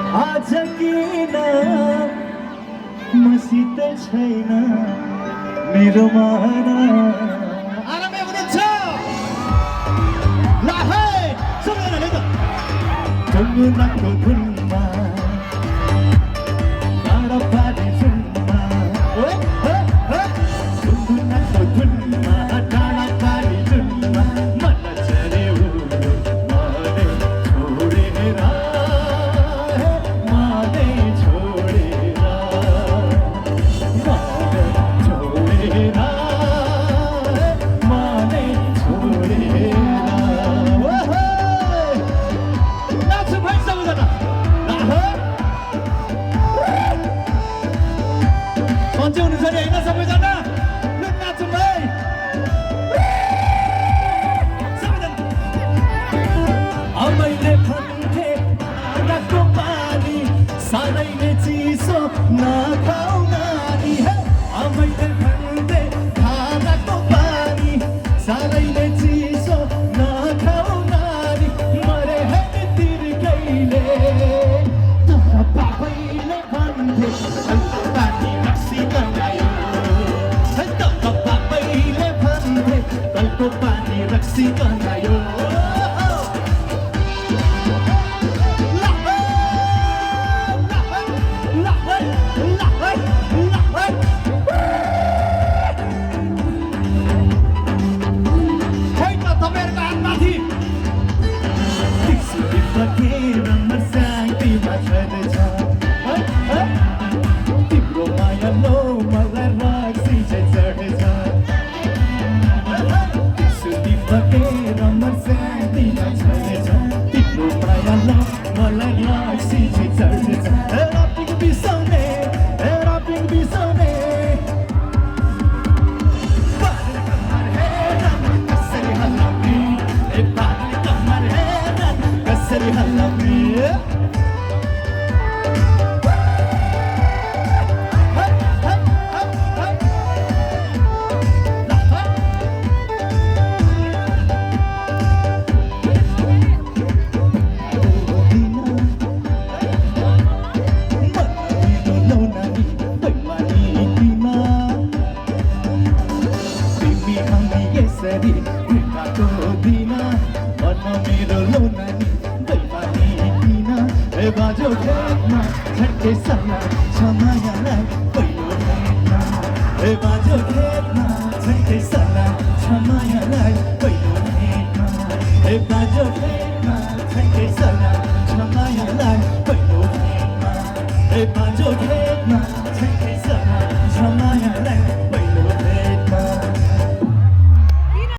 आज किन मसित छैन मेरो मारा आरामै हुनुहुन्छ ल है सबैजनाले त जमुनाको धुनमा गाडा पारी सुनमा जमुनाको धुनमा गाडा पारी सुनमा मन चढे माने छोडेर माने छोडेर माने छोडेर नाच्नु भाइ सबैजना सन्चै हुनुहुन्छ नि होइन सबैजना लु नाच्नु भाइ सबैजना मैले भन्थे आँखाको पानी सानैले चिसो नखाऊ नानी मैले भन्थे खानाको पानी सानैले चिसो नखाऊ नानी मरे हेर्ने तिर्कैले तर बाबैले भन्थे पानी रक्सी गनायो तर बाबैले भन्थे कलको पानी रक्सी गनायो तिम्रो माया लो मलाई रक्सी चाहिँ चढेछ सुति फकेर मर्स्याङतीमा छरेछ तिम्रो माया लो मलाई रक्सी चाहिँ चढेछ रापिङ बिसाउने रापिङ बिसाउने बादल कमर हेर्न कसरी हल्लाउने बादल कमर हेर्न कसरी हल्लाउने बाजो खेतमा छड्के सल्ला छमायालाई पहिलो भेटमा बाजो खेतमा छड्के सल्ला छमायालाई पहिलो भेटमा बाजो खेतमा छड्के सल्ला छमायालाई पहिलो भेटमा बाजो खेतमा छड्के